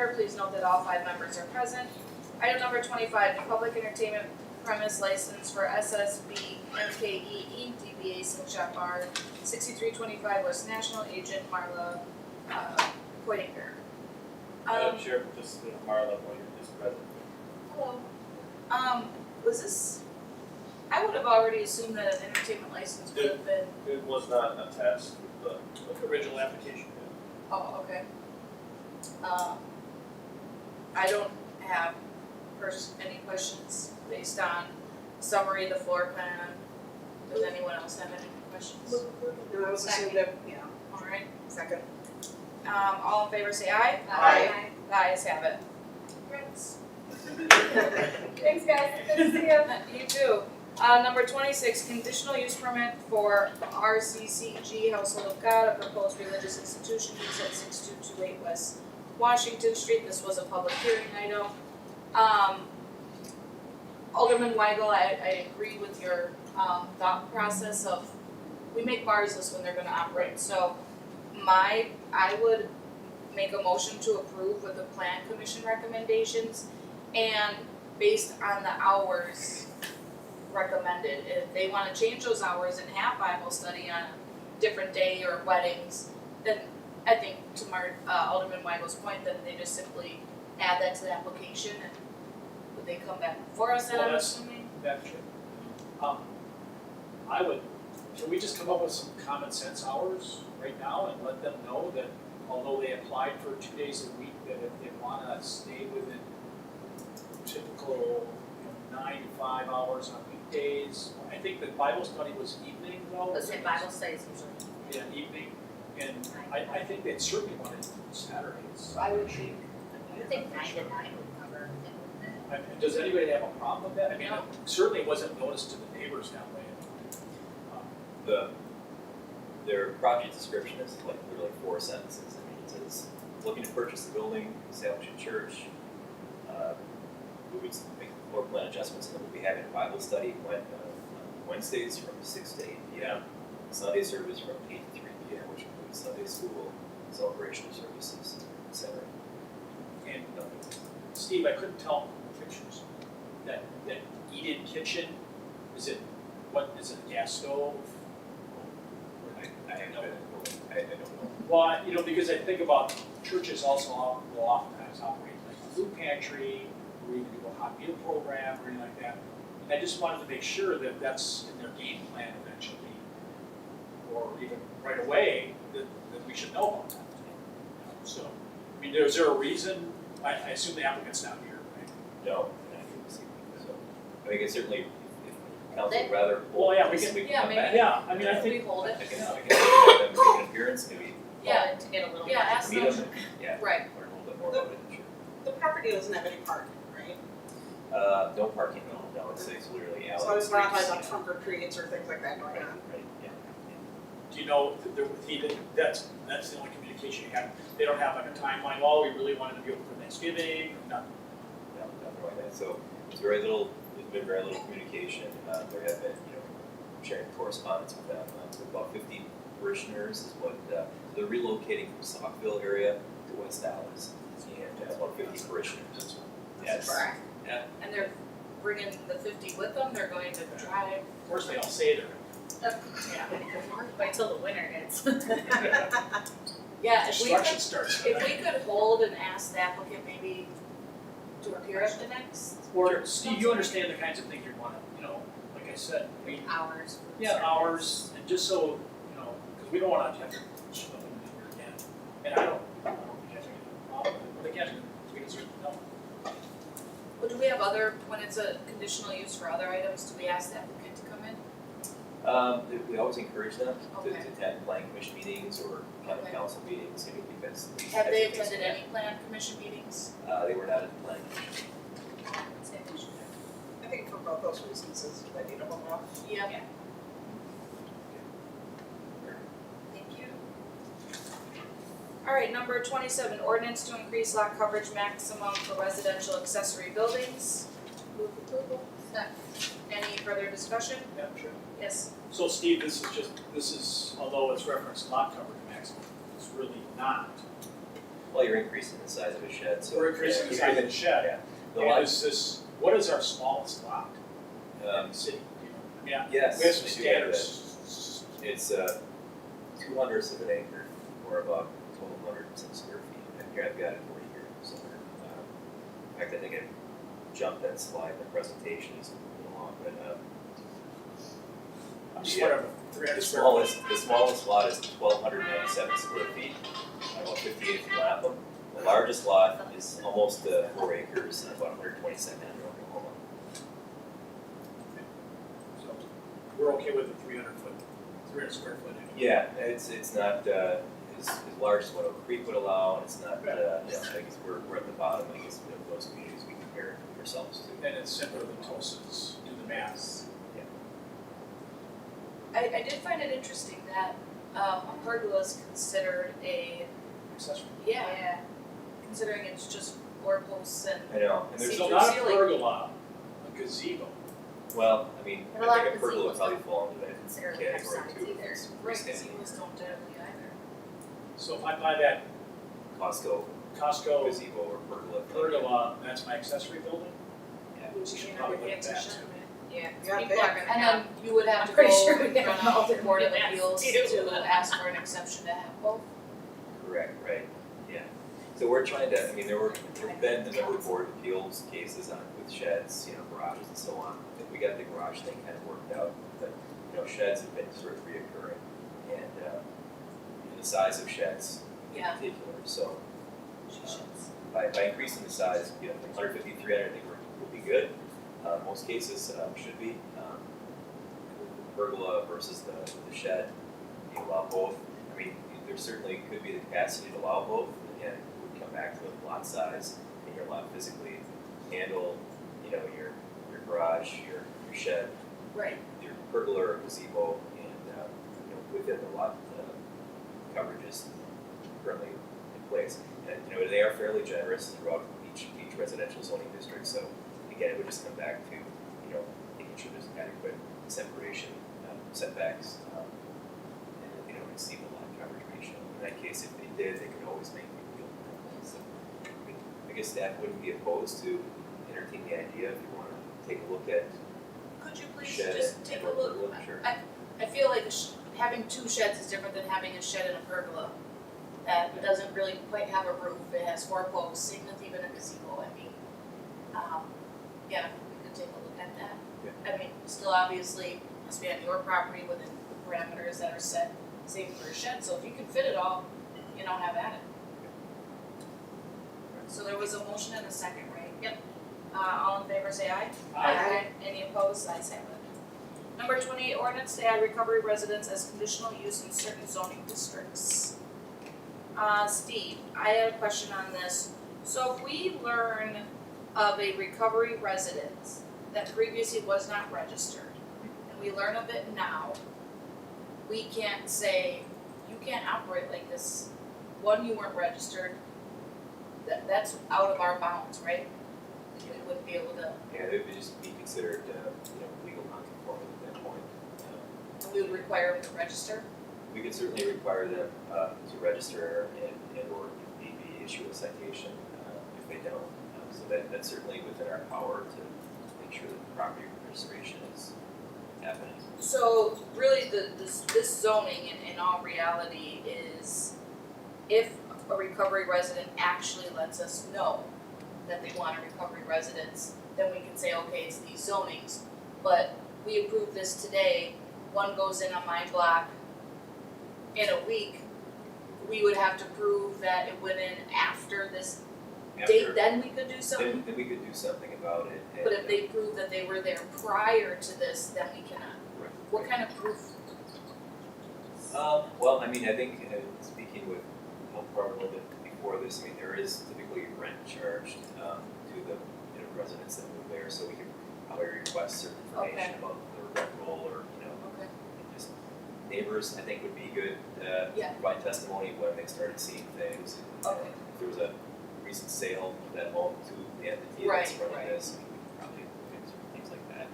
order. Please note that all 5 members are present. Item number 25, public entertainment premise license for SSB MKE Inc. DBA Sing Shop Bar, 6325 West National, agent Marla Poitinger. Madam Chair, this is Marla Boyer, is present. Hello. Was this, I would have already assumed that an entertainment license would have been, It was not attached with the Original application. oh, okay. I don't have any questions based on summary of the floor plan. Does anyone else have any questions? No, I was assuming that, yeah, Alright, second. all in favor say aye. Aye. The ayes have it. Thanks, guys. Good to see you. You too. Number 26, conditional use permit for RCCG Household of God, a proposed religious institution used at 6228 West Washington Street. This was a public hearing item. Alderman Weigel, I agree with your thought process of, we make bars this when they're gonna operate, so I would make a motion to approve with the plan commission recommendations and based on the hours recommended. If they wanna change those hours and have Bible study on a different day or weddings, then I think to Alderman Weigel's point, then they just simply add that to the application and would they come back for us then, Well, I'm that's- assuming? Madam Chair. Can we just come up with some common sense hours right now and let them know that although they applied for 2 days a week, that if they wanna stay within typical, 9 to 5 hours on weekdays. I think the Bible study was evening though. Let's say Bible studies usually. Yeah, evening, and I think they'd certainly want to do Saturdays. I would think. I would think 9 to 9 would cover it, wouldn't it? I mean, does anybody have a problem with that? I mean, No. it certainly wasn't noticed to the neighbors that way. Their project description is like literally 4 sentences. I mean, it says, looking to purchase the building, establish a church, we would make floor plan adjustments, and then we'll be having a Bible study Wednesdays from 6 to 8 p.m. Sunday service from 8 to 3 p.m., which includes Sunday school, celebration services, etc. And Steve, I couldn't tell from the pictures, that eat-in kitchen, is it a gas stove? I don't know. Well, because I think about churches also will oftentimes operate like a food pantry, or even do a hot meal program or anything like that. And I just wanted to make sure that that's in their game plan eventually, or even right away, that we should know about that. So, I mean, is there a reason? I assume the applicant's not here, right? No, I couldn't see. So, I think it's certainly, if council would rather. Well, yeah, we this, can- can yeah, come maybe. back. Yeah, I mean, I We think, hold I it. can have them make an appearance, maybe. Yeah, To get a little. yeah, ask Meet them, them, yeah, right. learn a little bit more about it, sure. The property doesn't have any parking, right? No parking, no, it's literally alley. So it's not like streets, a trunk or treats or things like that going Right, on. right, yeah. do you know, that's the only communication you have? They don't have like a timeline, oh, we really wanted to be open for Thanksgiving, or nothing? No, nothing like that, so there's been very little communication, there have been, sharing correspondence with them, with about 50 parishioners is what, they're relocating from Saukville area to West Allis, and about 50 parishioners. Yes. Correct. Yeah. And they're bringing the 50 with them, they're going to drive. Of course, they all say they're. Yeah. Wait till the winter hits. Yeah, if we Construction could, starts. if we could hold and ask the applicant maybe to appear at the next. Or, Steve, you understand the kinds of things you wanna, like I said, Hours. for yeah, service. hours, and just so, because we don't wanna have to shove them in here again. And I don't think that's a problem, but they can't, we can certainly know. Well, do we have other, when it's a conditional use for other items, do we ask the applicant to come in? We always encourage them to Okay. attend planning commission meetings or county Okay. council meetings, because. Have they attended any plan commission meetings? They were not at the planning commission. Say they should. I think for both those reasons is they need to hold off. Yeah. Yeah. Thank you. Alright, number 27, ordinance to increase lot coverage maximum for residential accessory buildings. Move approval. Second. Any further discussion? Yeah, sure. Yes. So Steve, this is, although it's referenced lot coverage maximum, it's really not. Well, you're increasing the size of a shed, so. We're increasing the size of the shed. Yeah. The And lot, is this, what is our smallest lot in the city? I mean, yes. we have some we do have that. standards. It's 2/100 of an acre, or about 1,200 some square feet. And here I've got it for you here somewhere. In fact, I think I jumped that slide in the presentation as we went along, but I'm just Yeah. wondering, 300 square feet. the smallest lot is 1,297 square feet, about 58 from Lapham. The largest lot is almost 4 acres, and about 122nd in Oklahoma. So we're okay with the 300 square foot. Yeah, it's not as large as what Oak Creek would allow, and it's not, you know, I guess we're at the bottom, I guess, of those communities we compare ourselves to. And it's simpler than Tulsa's, do the math. I did find it interesting that a pergola is considered a, Accessory. yeah, considering it's just floor posts and, I know, and there's, See So through not a ceiling. pergola, a gazebo. well, I mean, But a lot I think of a pergola would gazebos probably don't fall into that necessarily have category sides too. either. It's right, freestanding. gazebos don't generally either. So if I buy that Costco Costco gazebo or pergola thing. pergola, that's my accessory building? Yeah. We Which should may probably not be look at that accessory. too. Yeah, Yeah, people are gonna And have, then you would have I'm to pretty go sure we in have front all of the Board of different Appeals demands too. to ask for an exception to have both. Correct, right, yeah. So we're trying to, I mean, there've been a number of board of appeals cases on, with sheds, you know, garages and so on. I think we got the garage thing kind of worked out, but, you know, sheds have been sort of reoccurring. And, the size of sheds in Yeah. particular, so, She should. by increasing the size, you know, from 150 to 300, I think we'll be good. Most cases, should be. Pergola versus the shed, you allow both. I mean, there certainly could be the capacity to allow both. Again, we come back to the lot size and your lot physically handle, you know, your garage, your shed, Right, your pergola or gazebo, and you know, within the lot coverages currently in place. And you know, they are fairly generous throughout each residential zoning district. So again, it would just come back to, you know, making sure there's adequate separation, setbacks, and that they don't exceed the lot coverage ratio. In that case, if they did, they could always make the appeal. So I guess staff wouldn't be opposed to entertain the idea if you want to take a look at could you please shed just and take a or look? pergola. Sure. I feel like having two sheds is different than having a shed and a pergola. That doesn't really quite have a roof, it has 4 posts, same with even a gazebo, I mean, yeah, we could take a look at that. I mean, still obviously must be on your property within the parameters that are set, same for a shed, so if you can fit it all, you know, have at it. So there was a motion and a second, right? Yep. All in favor, say aye. Aye. Any opposed, ayes have it. Number 28, ordinance to add recovery residence as conditional use in certain zoning districts. Steve, I have a question on this. So if we learn of a recovery residence that previously was not registered, and we learn of it now, we can't say, you can't operate like this. One, you weren't registered, that's out of our bounds, right? We wouldn't be able to, Yeah, it would just be considered, you know, legal non-conforming at that point. we would require them to register. We could certainly require them to register and or if need be issue a citation if they don't. So that's certainly within our power to make sure that the property registration is happening. So really this zoning in all reality is if a recovery resident actually lets us know that they want a recovery residence, then we can say, okay, it's these zonings. But we approve this today, one goes in on my block in a week, we would have to prove that it went in after this date, then we could do something. Then we could do something about it. And, But if they prove that they were there prior to this, then we cannot. Right. What kind of proof? Well, I mean, I think speaking with health department a little bit before this, I mean, there is typically rent charged to the residents that move there, so we could probably request certain information about the rent roll or Okay. just neighbors. I think would be good Yeah. provide testimony when they started seeing things. Okay. If there was a recent sale of that home to the entity Right, that's running right. this, we could probably look into things like that.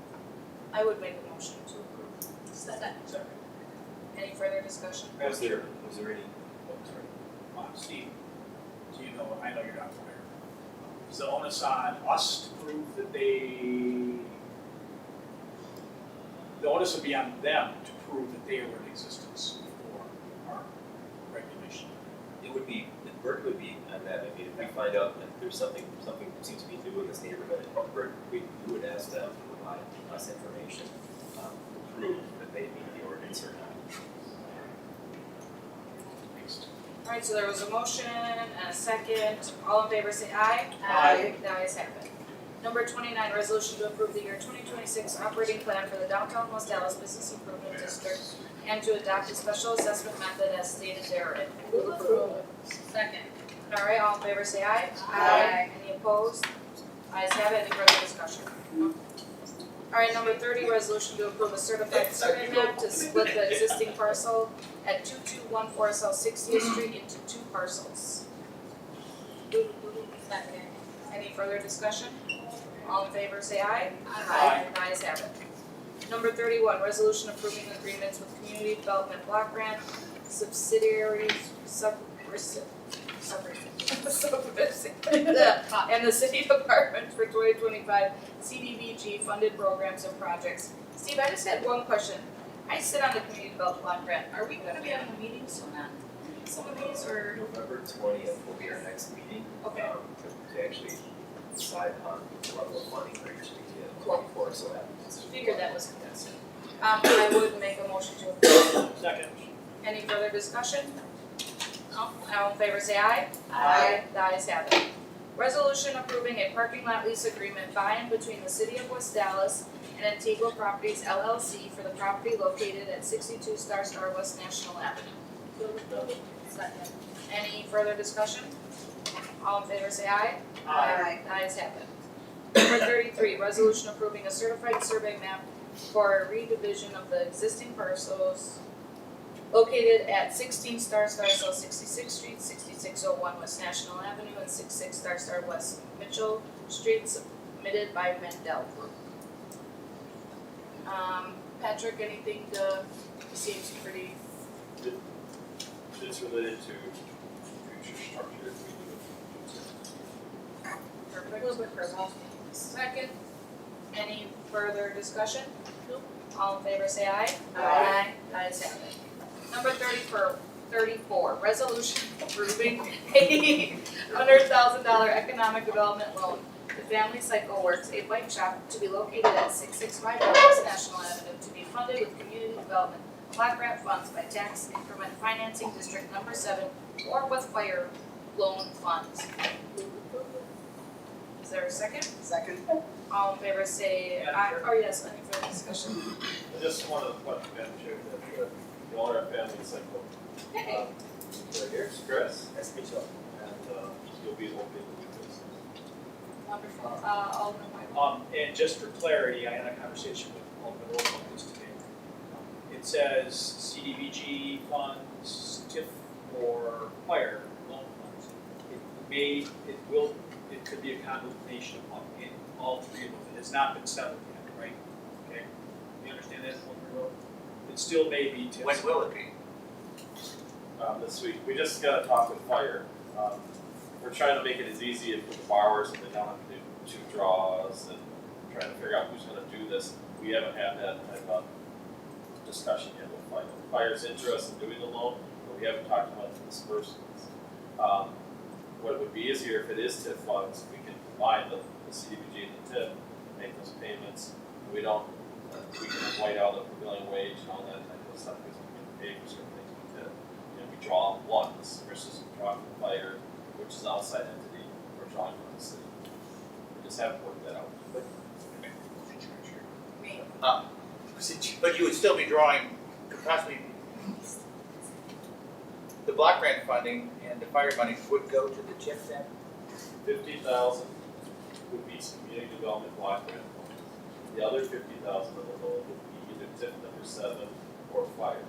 I would make a motion to approve. Second. Any further discussion? Was there any? Steve, so you know, I know you're not fire. Is the onus on us to prove that the onus would be on them to prove that they were in existence before our regulation? It would be, the burden would be on that. I mean, if we find out that there's something seems to be new in this neighborhood, we would ask them to provide us information to prove that they meet the ordinance or not. Next. Alright, so there was a motion and a second, all in favor say aye. Aye. The ayes have it. Number 29, resolution to approve the year 2026 operating plan for the downtown West Allis Business Improvement District and to adopt a special assessment method as stated therein. Move approval. Second. Alright, all in favor say aye. Aye. Any opposed? Ayes have it, any further discussion? Alright, number 30, resolution to approve a certified survey map to split the existing parcel at 2214 South 60th Street into 2 parcels. Second. Any further discussion? All in favor say aye. Aye. The ayes have it. Number 31, resolution approving agreements with Community Development Block Grant subsidiaries, and the City Department for 2025 CDBG funded programs and projects. Steve, I just had one question. I sit on the Community Development Block Grant. Are we gonna be having a meeting soon on some of these, or? November 20th will be our next meeting. Okay. To actually decide on the level of funding for each for so that. Figured that was contested. I would make a motion to approve. Second. Any further discussion? No? All in favor say aye. Aye. The ayes have it. Resolution approving a parking lot lease agreement by and between the City of West Dallas and Antigua Properties LLC for the property located at 62 Star Star West National Avenue. Move approval. Second. Any further discussion? All in favor say aye. Aye. The ayes have it. Number 33, resolution approving a certified survey map for a redivision of the existing parcels located at 16 Star Star South 66th Street, 6601 West National Avenue, and 66 Star Star West Mitchell Street, submitted by Mendel Group. Patrick, anything seems pretty, It's related to future structure if we do it. perfect? Move approval. Second, any further discussion? All in favor say aye. Aye. Ayes have it. Number 34, resolution approving a $100,000 economic development loan to Family Cycle Works, a bike shop to be located at 665 West National Avenue to be funded with community development block grant funds by tax increment financing district number 7 or with fire loan funds. Is there a second? Second. All in favor say aye, or yes, any further discussion? I just wanted to point out, Madam Chair, that the owner of Family Cycle, here's Chris, Nice to meet you. and you'll be open with this. Wonderful, Alderman Weigel. And just for clarity, I had a conversation with Alderman Wolf on this today. It says CDBG funds, TIF or fire loan funds. It could be a combination of all three of them. It has not been settled yet, right? Okay, you understand that, Alderman Wolf? It still may be TIF. When will it be? This week. We just gotta talk with fire. We're trying to make it as easy for the borrowers so they don't have to do 2 draws and trying to figure out who's gonna do this. We haven't had that type of discussion yet with fire. Fire's interested in doing the loan, but we haven't talked about the disbursements. What it would be easier if it is TIF funds, we can combine the CDBG and the TIF, make those payments. We don't, we can white out the prevailing wage and all that type of stuff because we can pay for certain things with TIF. We draw once versus drawing from fire, which is an outside entity, or drawing from the city. We just haven't worked that out. Me. But you would still be drawing, possibly, the block grant funding and the fire money would go to the TIF then? 50,000 would be community development block grant funds. The other 50,000 of the loan would be either TIF number 7 or fire.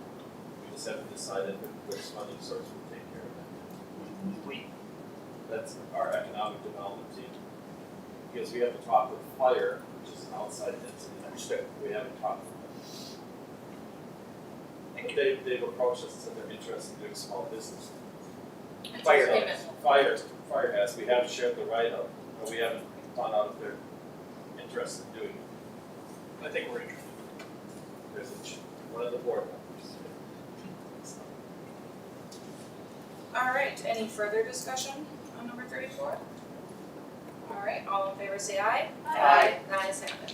We just haven't decided which funding source will take care of that. That's our economic development team. Because we have to talk with fire, which is an outside entity. Understood. We haven't talked with them. Thank you. They've approached us and said they're interested in doing small business. It's Fire. a payment. Fire, fire has, we have shared the write-up, but we haven't found out if they're interested in doing it. I think we're interested. There's one of the board members. Alright, any further discussion on number 34? Alright, all in favor say aye. Aye. The ayes have it.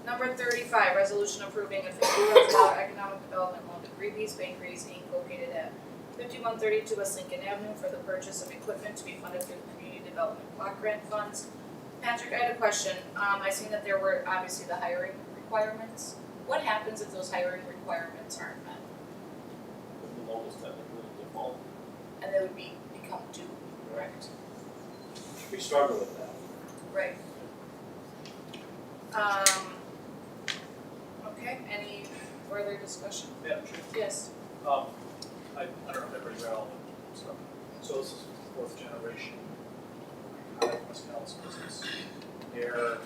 Number 35, resolution approving a $50,000 economic development loan to Greeby's Bakeries Inc. located at 5132 West Lincoln Avenue for the purchase of equipment to be funded through the Community Development Block Grant Funds. Patrick, I had a question. I seen that there were obviously the hiring requirements. What happens if those hiring requirements aren't met? The loan is technically in default. And they would become due, correct? We struggle with that. Right. Okay, any further discussion? Madam Chair? Yes. I don't know if everybody read all the stuff. So this is fourth generation, West Allis business. They're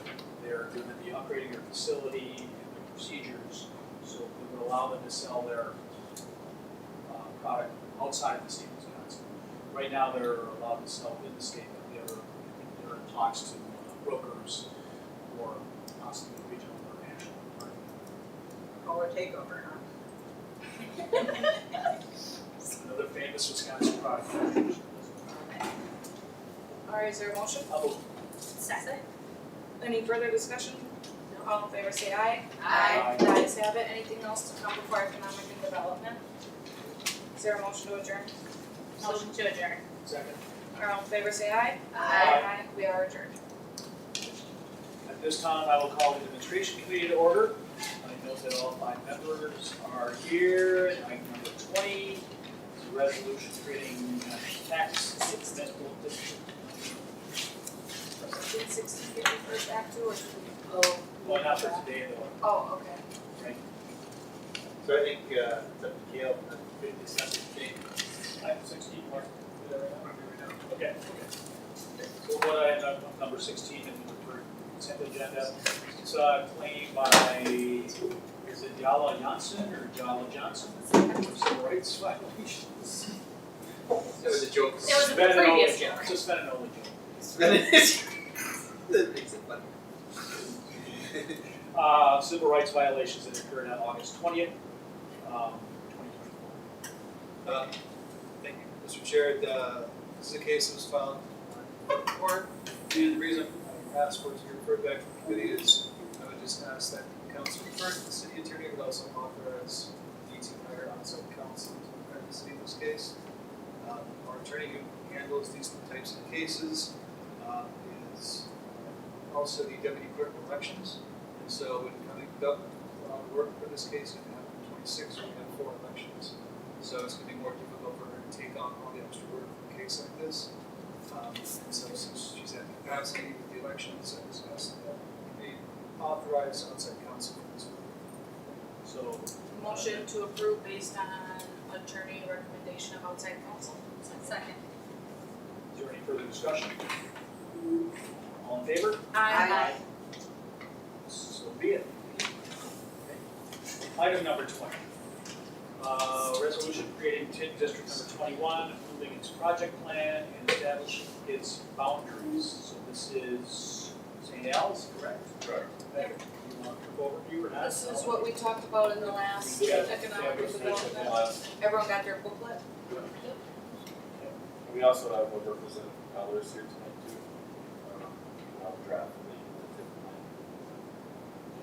gonna be upgrading their facility and their procedures, so it would allow them to sell their product outside of the state of Wisconsin. Right now, they're allowed to sell in the state, but they're in talks to brokers or possibly regional or national. Call it takeover, huh? Another famous Wisconsin product. Alright, is there a motion? I'll move. Second. Any further discussion? All in favor say aye. Aye. The ayes have it. Anything else to come before economic and development? Is there a motion to adjourn? Motion to adjourn. Second. All in favor say aye. Aye. We are adjourned. At this time, I will call the administration committee to order. I note that all 5 members are here. Item number 20 is a resolution creating tax supplemental district. Did 1651st Act 2 or should we? Well, not for today, though. Oh, okay. So I think, it's up to Gail, 57th thing. Item 16, Mark. Do that right now? Okay. So what I have number 16 in the consent agenda, it's a claim by, is it Jala Johnson or Jala Johnson? For civil rights violations. That was a joke. It was the Spend an previous only joke. one. It's a spend and only joke. That makes it funny. Civil rights violations that occurred on August 20th, 2024. Thank you, Mr. Chair. This is a case that was filed in court, and the reason I asked for it to be referred back to the committee is I would just ask that council refer to the city attorney, but also authorize me to hire outside counsel to defend the city in this case. Our attorney who handles these types of cases is also the deputy clerk of elections, and so when coming up work for this case, it happened in 26, we have 4 elections. So it's going to be more difficult for her to take on all the extra work for a case like this. And so since she's at capacity with the elections, I just asked that they authorize outside counsel for this work. So, Motion to approve based on attorney recommendation of outside counsel. Second. is there any further discussion? All in favor? Aye. So be it. Okay. Item number 20. Resolution creating TID District number 21, approving its project plan and establishing its boundaries. So this is St. Allis, correct? Correct. You want a quick overview or not? This is what we talked about in the last economic development. Everyone got their booklet? We also have a representative Allis here tonight too. We'll draft the TIF plan.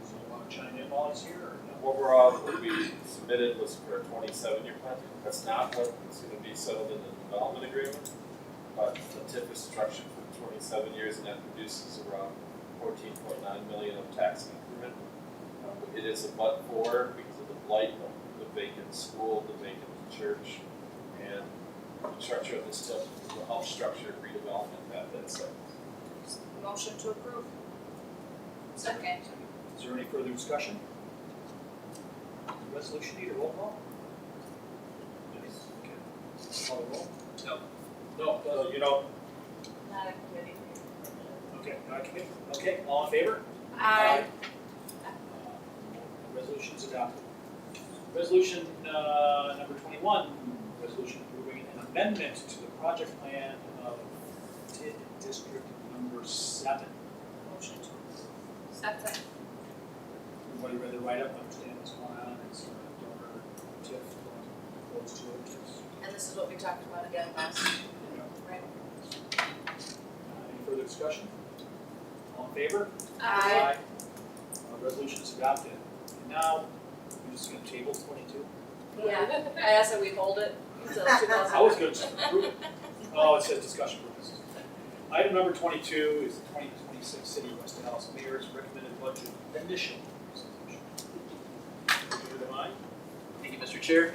So you want to chime in while it's here or no? Overall, what we submitted was for a 27-year plan. That's not what is going to be settled in the development agreement, but the TIF is structured for 27 years, and that produces around 14.9 million of tax increment. It is a but-for because of the blight of the vacant school, the vacant church, and the structure of this TIF will help structure redevelopment at that site. Motion to approve. Second. Is there any further discussion? Resolution need a roll call? Yes. Okay. Call the roll? No. No, So, you know, Not a committee. okay, not committee. Okay, all in favor? Aye. Resolution's adopted. Resolution number 21, resolution approving an amendment to the project plan of forested district number 7. Motion to approve. Second. Everybody read the write-up, understand what's going on, it's donor TIF close to it. And this is what we talked about again last, right? Any further discussion? All in favor? Aye. Resolution is adopted. And now, we're just gonna table 22? Yeah, I asked that we hold it until 2000. I was gonna just approve it. Oh, it says discussion purposes. Item number 22 is the 2026 City of West Allis Mayor's recommended budget initial presentation. Would you mind? Thank you, Mr. Chair.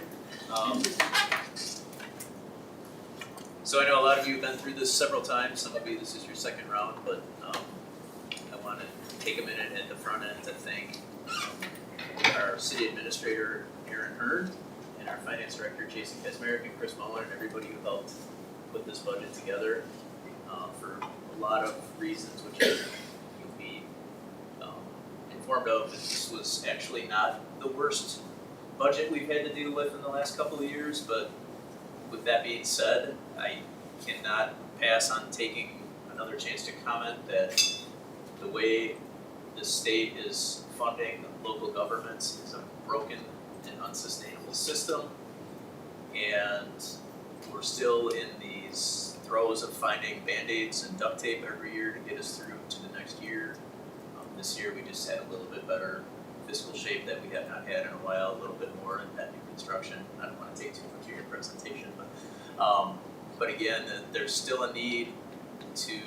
So I know a lot of you have been through this several times, some of you this is your second round, but I want to take a minute at the front end to thank our city administrator, Aaron Hearn, and our finance director, Jason Kazmarek, and Chris Muller, and everybody who helped put this budget together for a lot of reasons, which you'll be informed of. This was actually not the worst budget we've had to deal with in the last couple of years, but with that being said, I cannot pass on taking another chance to comment that the way the state is funding local governments is a broken and unsustainable system, and we're still in these throes of finding Band-Aids and duct tape every year to get us through to the next year. This year we just had a little bit better fiscal shape that we have not had in a while, a little bit more in that new construction. I don't want to take too much of your presentation, but again, there's still a need to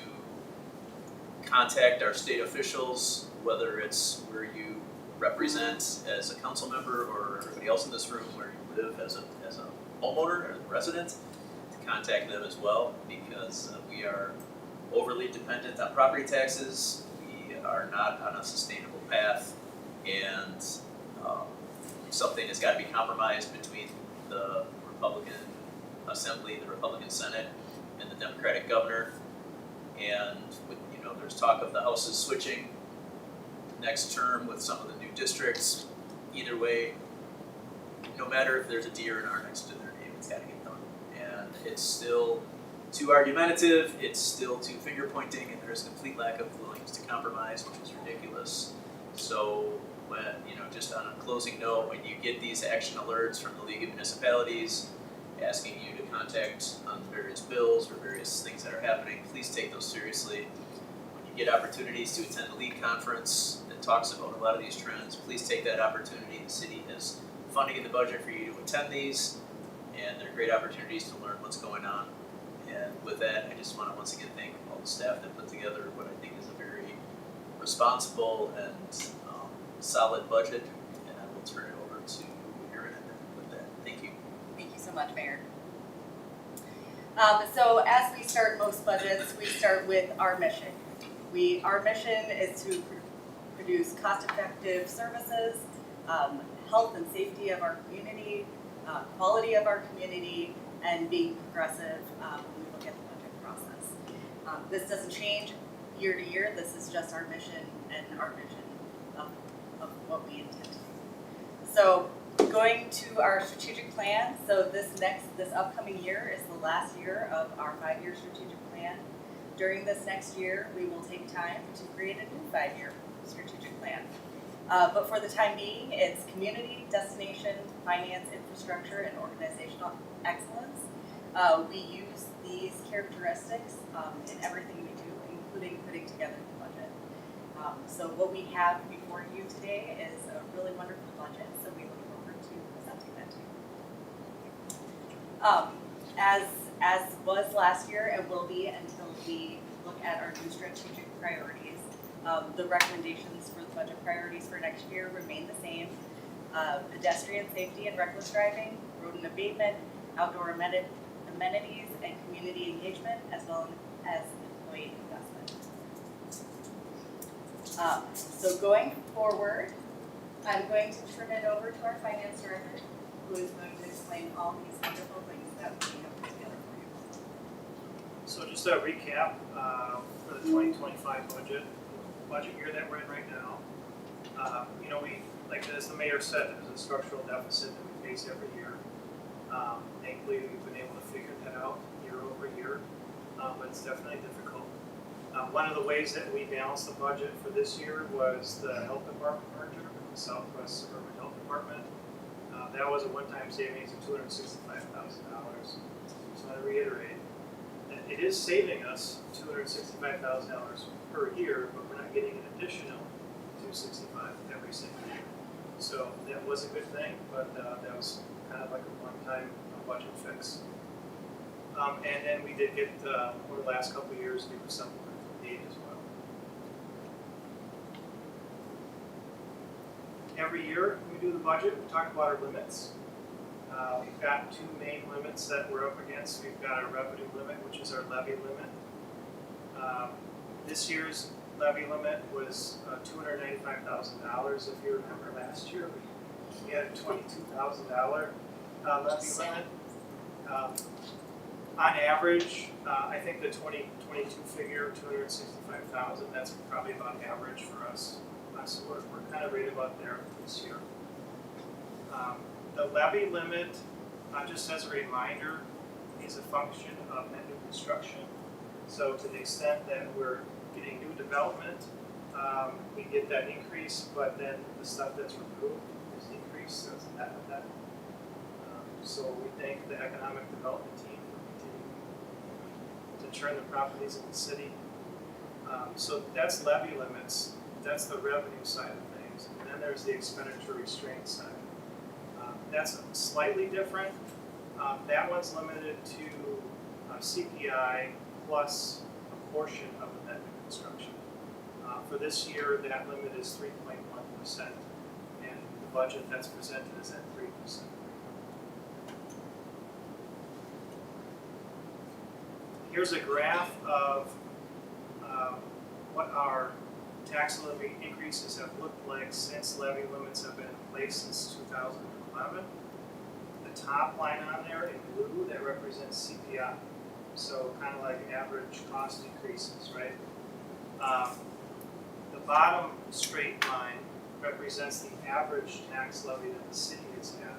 contact our state officials, whether it's where you represent as a council member or everybody else in this room where you live as a homeowner or a resident, to contact them as well, because we are overly dependent on property taxes. We are not on a sustainable path, and something has got to be compromised between the Republican Assembly, the Republican Senate, and the Democratic governor. And with, there's talk of the houses switching next term with some of the new districts. Either way, no matter if there's a D or an R next to their name, it's got to get done. And it's still too argumentative, it's still too finger pointing, and there's a complete lack of willingness to compromise, which is ridiculous. So when, just on a closing note, when you get these action alerts from the League of Municipalities asking you to contact on various bills or various things that are happening, please take those seriously. When you get opportunities to attend the League conference that talks about a lot of these trends, please take that opportunity. The city has funding in the budget for you to attend these, and they're great opportunities to learn what's going on. And with that, I just want to once again thank all the staff that put together what I think is a very responsible and solid budget, and I will turn it over to Erin with that. Thank you. Thank you so much, Mayor. So as we start most budgets, we start with our mission. Our mission is to produce cost-effective services, health and safety of our community, quality of our community, and being progressive when we look at the budget process. This doesn't change year to year. This is just our mission and our vision of what we intend to do. So going to our strategic plan, so this upcoming year is the last year of our 5-year strategic plan. During this next year, we will take time to create a new 5-year strategic plan. But for the time being, it's community, destination, finance, infrastructure, and organizational excellence. We use these characteristics in everything we do, including putting together the budget. So what we have before you today is a really wonderful budget, so we look forward to presenting that to you. As was last year, and will be until we look at our new strategic priorities, the recommendations for the budget priorities for next year remain the same. Pedestrian safety and reckless driving, road and abatement, outdoor amenities, and community engagement, as well as employee investment. So going forward, I'm going to turn it over to our finance director, who is going to explain all these wonderful things that we have put together for you. So just a recap for the 2025 budget year that we're in right now. We, as the mayor said, there's a structural deficit that we face every year. Thankfully, we've been able to figure that out year over year. but it's definitely difficult. One of the ways that we balanced the budget for this year was the health department merger with the Southwest Suburban Health Department. That was a one-time savings of $265,000. So I reiterate, that it is saving us $265,000 per year, but we're not getting an additional $265,000 every single year. So that was a good thing, but that was kind of like a one-time budget fix. And then we did get, over the last couple of years, we were supplemental aid as well. Every year when we do the budget, we talk about our limits. We've got two main limits that we're up against. We've got our revenue limit, which is our levy limit. This year's levy limit was $295,000. If you remember last year, we had a $22,000 levy limit. On average, I think the 2022 figure, 265,000, that's probably about average for us. So we're kind of right about there this year. The levy limit, just as a reminder, is a function of net new construction. So to the extent that we're getting new development, we get that increase, but then the stuff that's removed is decreased, so it's net of that. So we thank the economic development team for continuing to turn the properties in the city. So that's levy limits, that's the revenue side of things. And then there's the expenditure restraint side. That's slightly different. That one's limited to CPI plus a portion of the net new construction. For this year, that limit is 3.1%, and the budget that's presented is at 3%. Here's a graph of what our tax levy increases have looked like since levy limits have been in place since 2011. The top line on there in blue, that represents CPI. So kind of like average cost increases, right? The bottom straight line represents the average tax levy that the city has had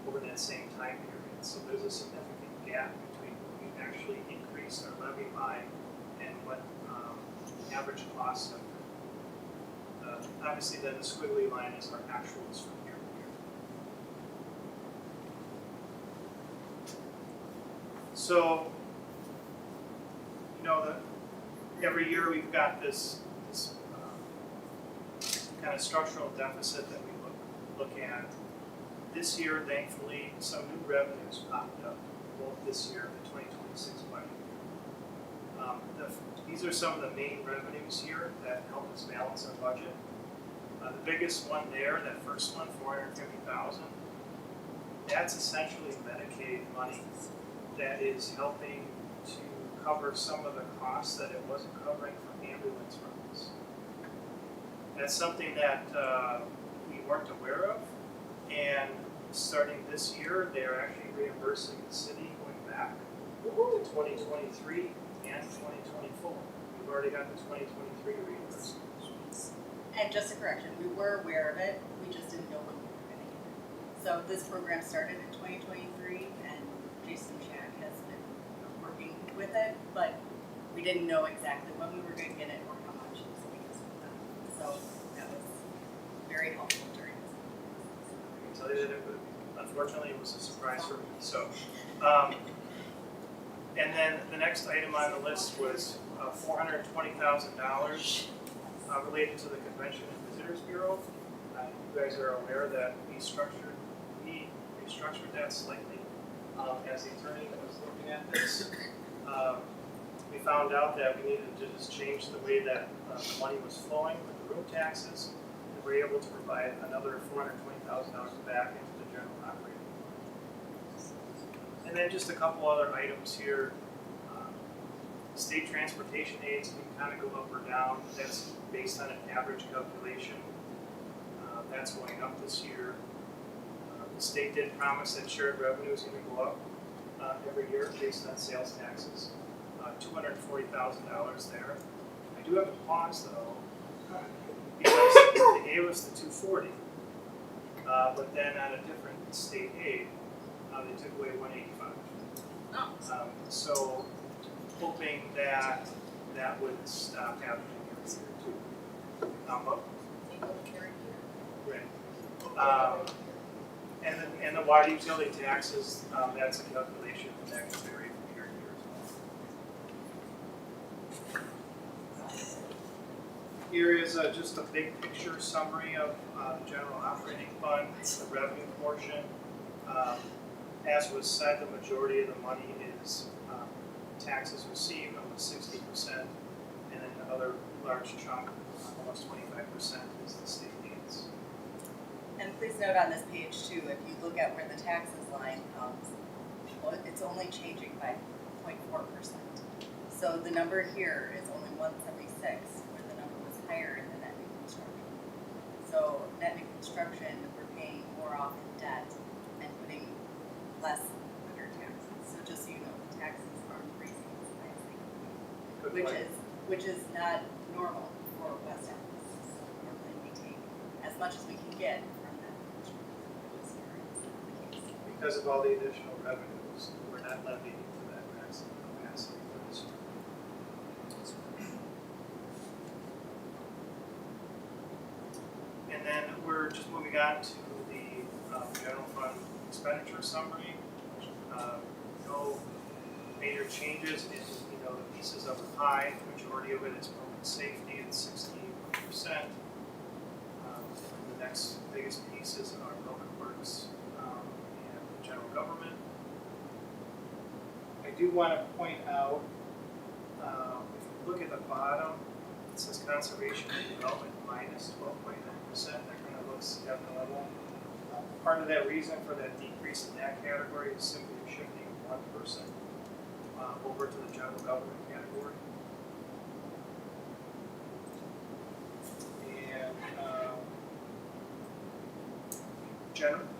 over that same time period. So there's a significant gap between what we actually increased our levy by and what average costs have been. Obviously then the squiggly line is our actuals from year to year. So, you know, every year we've got this kind of structural deficit that we look at. This year, thankfully, some new revenues popped up, both this year and the 2026 budget. These are some of the main revenues here that help us balance our budget. The biggest one there, that first one, $450,000, that's essentially Medicaid money that is helping to cover some of the costs that it wasn't covering for ambulance runs. That's something that we weren't aware of, and starting this year, they're actually reimbursing the city going back to 2023 and 2024. We've already got the 2023 reimbursement. And just a correction, we were aware of it, we just didn't know when we were gonna get it. So this program started in 2023, and Jason Shack has been working with it, but we didn't know exactly when we were gonna get it or how much, so we just did that. So that was very helpful during this. I can tell you that unfortunately it was a surprise for me. So, and then the next item on the list was $420,000 related to the Convention and Visitors Bureau. You guys are aware that we restructured that slightly. As the attorney was looking at this, we found out that we needed to just change the way that the money was flowing with the room taxes. And we were able to provide another $420,000 back into the general operating fund. And then just a couple other items here. State transportation aids can kind of go up or down. That's based on an average calculation. That's going up this year. The state did promise that shared revenue is going to go up every year based on sales taxes. $240,000 there. I do have a pause though, because they gave us the $240, but then on a different state aid, they took away $185. So hoping that that would stop happening every year too. But They don't carry here. Right. And the water utility taxes, that's a calculation that can vary from year to year as well. Here is just a big picture summary of the general operating fund, the revenue portion. As was said, the majority of the money is taxes received, almost 60%, and then the other large chunk, almost 25%, is the state aid. And please note on this page too, if you look at where the taxes line comes, well, it's only changing by 0.4%. So the number here is only 176, where the number was higher in the net new construction. So net new construction, we're paying more off in debt and putting less under taxes. So just so you know, the taxes are increasing as high as they can be, which is not normal for West Allis. So normally we take as much as we can get from that construction, but this year it's not the case. Because of all the additional revenues, we're not levying to that maximum capacity for this year. And then we're just moving on to the general fund expenditure summary. No major changes in the pieces of the pie. The majority of it is public safety at 60%. The next biggest pieces are public works and general government. I do want to point out, if you look at the bottom, it says conservation and development minus 12.9%. That kind of looks abnormal. Part of that reason for that decrease in that category is simply shifting one person over to the general government category.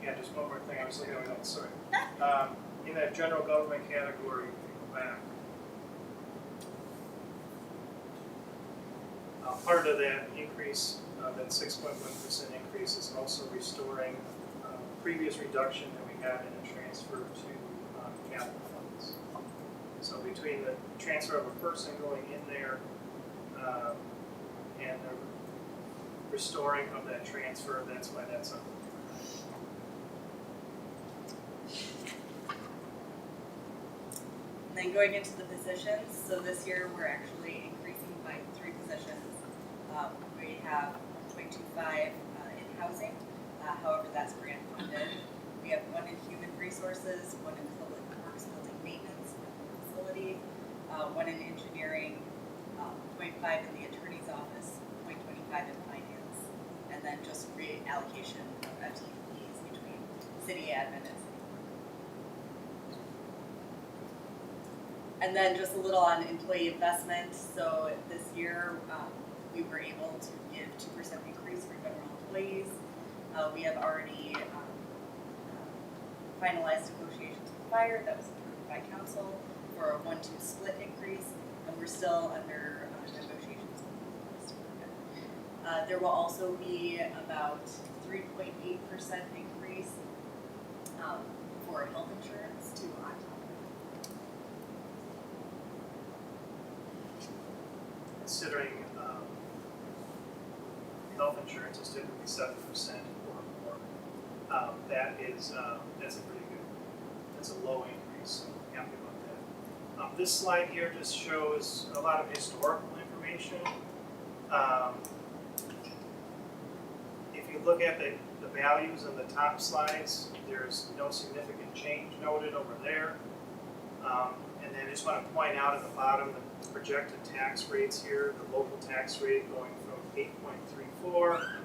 And just one more thing. I was looking at my notes. Sorry. In that general government category, if you go back, part of that increase, that 6.1% increase, is also restoring previous reduction that we had in the transfer to capital funds. So between the transfer of a person going in there and the restoring of that transfer, that's why that's up. And then going into the positions, so this year we're actually increasing by 3 positions. We have 1.25 in housing, however that's grant funded. We have 1 in human resources, 1 in public works building maintenance facility, 1 in engineering, 0.5 in the attorney's office, 0.25 in finance, and then just reallocation of FTEs between city admin and city clerk. And then just a little on employee investment. So this year, we were able to give 2% increase for federal employees. We have already finalized negotiations with fire that was approved by council for a 1-2 split increase, and we're still under negotiations with the police department. There will also be about 3.8% increase for health insurance to on top of it. Considering health insurance is typically 7% or more, that's a pretty good, that's a low increase, so I'm happy about that. This slide here just shows a lot of historical information. If you look at the values in the top slides, there's no significant change noted over there. And then I just want to point out at the bottom the projected tax rates here, the local tax rate going from 8.34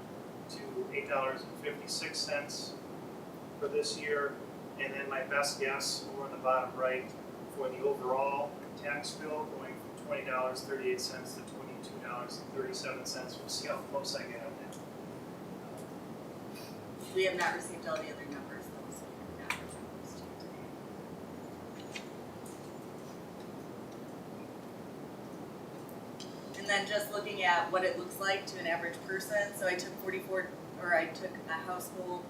to $8.56 for this year, and then my best guess over on the bottom right for the overall tax bill going from $20.38 to $22.37. We'll see how close I get on that. We have not received all the other numbers though, so we cannot present those to you today. And then just looking at what it looks like to an average person, so I took a household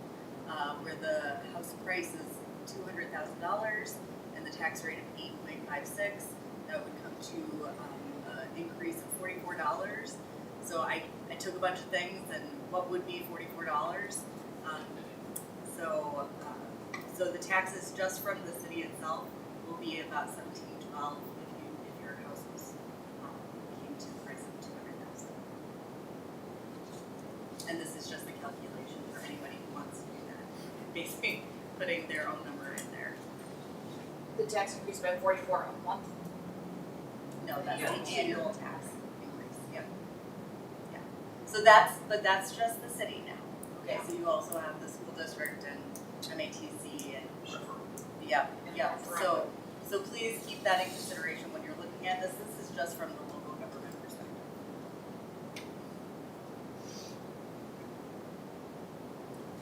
where the house price is $200,000 and the tax rate of 8.56. That would come to increase of $44. So I took a bunch of things and what would be $44. So the taxes just from the city itself will be about $17.12 if your house was came to the price of $200,000. And this is just a calculation for anybody who wants to do that, basically putting their own number in there. The tax increase by 44 a month. No, that's Yeah. the annual tax increase, yep. Yeah. So that's just the city now. Okay, so you also have the school district and MATC and, yep, yep. So please keep that in consideration when you're looking at this. This is just from the local government perspective.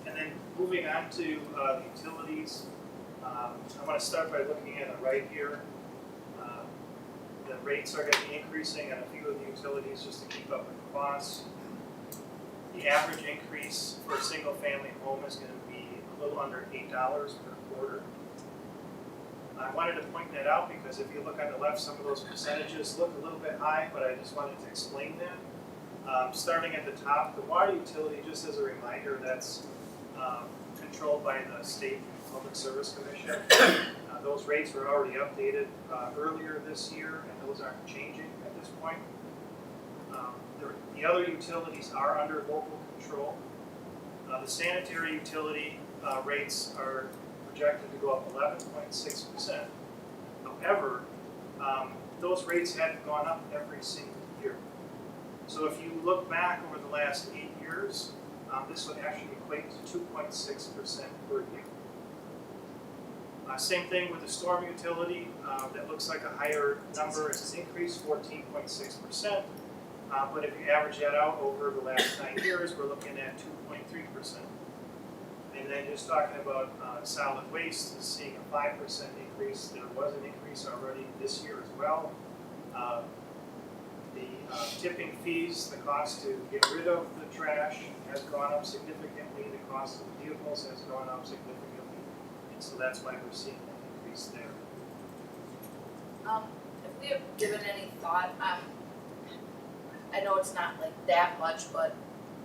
And then moving on to utilities, I want to start by looking at the right here. The rates are going to be increasing on a few of the utilities just to keep up with costs. The average increase for a single family home is going to be a little under $8 per quarter. I wanted to point that out because if you look on the left, some of those percentages look a little bit high, but I just wanted to explain that. Starting at the top, the water utility, just as a reminder, that's controlled by the State Public Service Commission. Those rates were already updated earlier this year, and those aren't changing at this point. The other utilities are under local control. The sanitary utility rates are projected to go up 11.6%. However, those rates have gone up every single year. So if you look back over the last 8 years, this would actually equate to 2.6% per year. Same thing with the storm utility. That looks like a higher number. It's increased 14.6%. But if you average that out over the last 9 years, we're looking at 2.3%. And then just talking about solid waste is seeing a 5% increase. There was an increase already this year as well. The tipping fees, the cost to get rid of the trash has gone up significantly. The cost of the vehicles has gone up significantly. And so that's why we're seeing an increase there. If we have given any thought, I know it's not like that much, but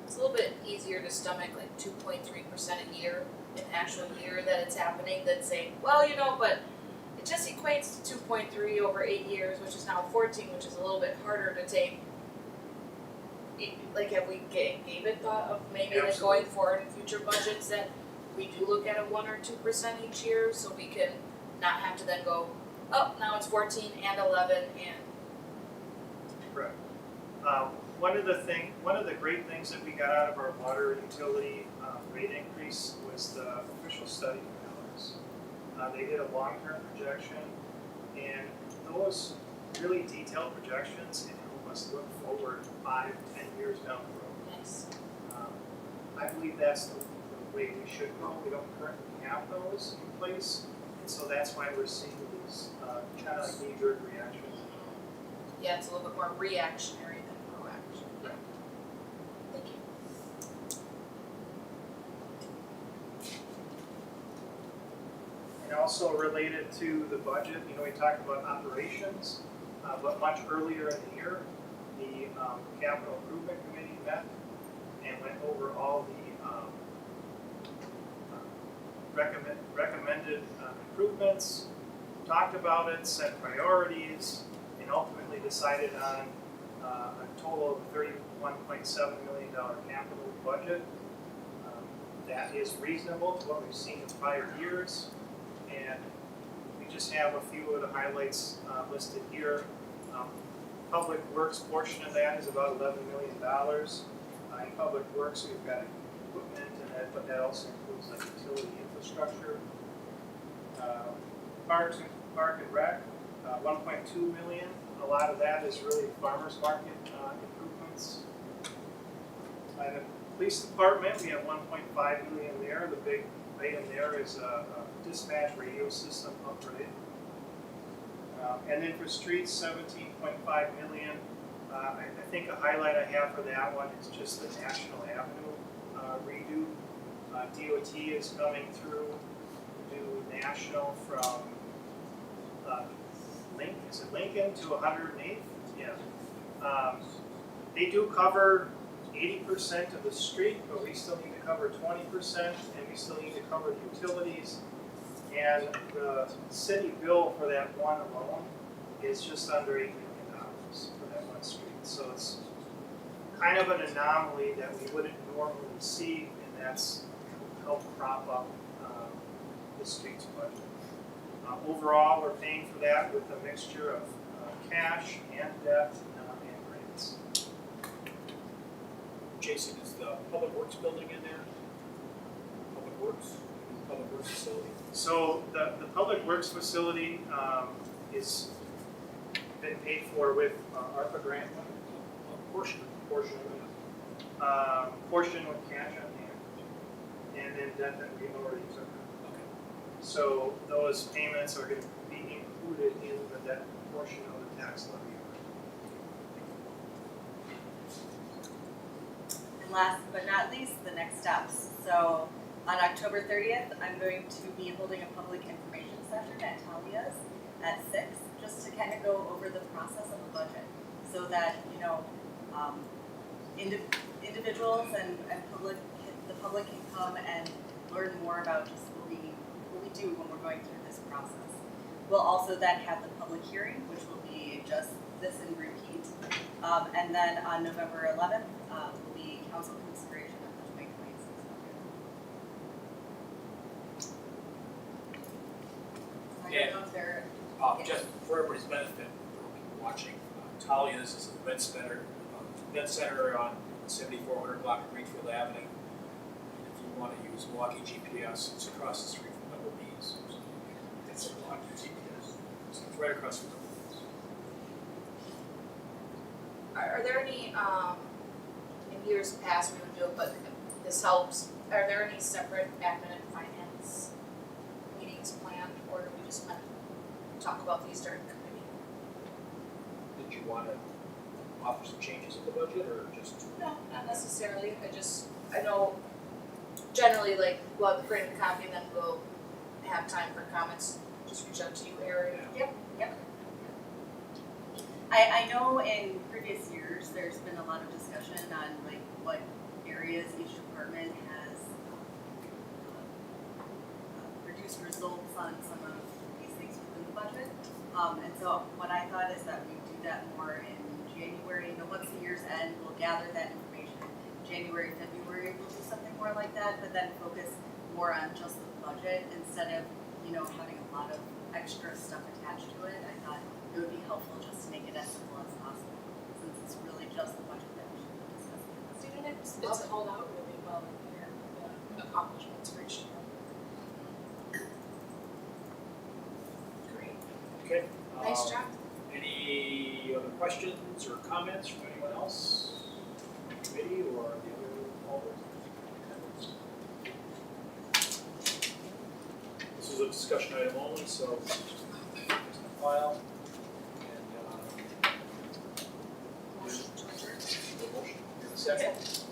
it's a little bit easier to stomach like 2.3% a year, an actual year that it's happening, than saying, well, but it just equates to 2.3 over 8 years, which is now 14, which is a little bit harder to take. Like, have we gave it thought of maybe like going forward in future budgets that we do look at a 1 or 2% each year, so we can not have to then go, oh, now it's 14 and 11 and. Correct. One of the great things that we got out of our water utility rate increase was the official study from Allis. They did a long-term projection, and those really detailed projections can help us look forward 5-10 years down the road. Nice. I believe that's the way we should go. We don't currently have those in place, and so that's why we're seeing these kind of like knee-jerk reactions. Yeah, it's a little bit more reactionary than proaction. Right. Thank you. And also related to the budget, we talked about operations, but much earlier in the year, the Capital Improvement Committee met and went over all the recommended improvements, talked about it, set priorities, and ultimately decided on a total of $31.7 million capital budget. That is reasonable to what we've seen in prior years, and we just have a few of the highlights listed here. Public Works portion of that is about $11 million. In Public Works, we've got equipment, but that also includes like utility infrastructure. Park and Rec, 1.2 million. A lot of that is really farmers market improvements. In the police department, we have 1.5 million there. The big item there is a dispatch radio system upgrade. And then for streets, 17.5 million. I think a highlight I have for that one is just the National Avenue redo. DOT is coming through to do National from Lincoln to 108th? Yeah. They do cover 80% of the street, but we still need to cover 20%, and we still need to cover the utilities. And the city bill for that one alone is just under $8 million for that one street. So it's kind of an anomaly that we wouldn't normally see, and that's helped prop up the streets budget. Overall, we're paying for that with a mixture of cash and debt and grants. Jason, is the Public Works building in there? Public Works facility? So the Public Works facility is been paid for with ARPA grant money. Portion with cash on hand, and then debt that we already took on. Okay. So those payments are going to be included in the debt portion of the tax levy. And last but not least, the next steps. So on October 30th, I'm going to be holding a public information session at Allis at 6, just to kind of go over the process of the budget, so that, you know, individuals and the public can come and learn more about just what we do when we're going through this process. We'll also then have the public hearing, which will be just this and repeat. And then on November 11th, will be council consideration of the 2026 budget. I don't know if there. Just for everybody's benefit, for people watching, Talia's is an event center on 7400 block of Greenfield Avenue. And if you want to use Milwaukee GPS, it's across the street from Double B's. It's Milwaukee GPS. So it's right across from Double B's. Are there any, in years past we would do it, but this helps, are there any separate admin and finance meetings planned, or do we just talk about these during committee? Did you want to offer some changes in the budget, or just? No, not necessarily, I know generally like we'll have the printed copy and then we'll have time for comments, just reach out to you, Eric. Yep. I know in previous years, there's been a lot of discussion on like what areas each department has produced results on some of these things within the budget. And so what I thought is that we do that more in January, you know, once the year's end, we'll gather that information. January, February, we'll do something more like that, but then focus more on just the budget instead of, you know, having a lot of extra stuff attached to it. I thought it would be helpful just to make it as simple as possible, since it's really just the budget that we should be discussing. Students, it's called out really well in here, the accomplishments reached. Great, Okay. nice job. Any other questions or comments from anyone else? Committee or the other holders? This is a discussion item only, so it's in the file. And Motion to adjourn. the motion, and a second.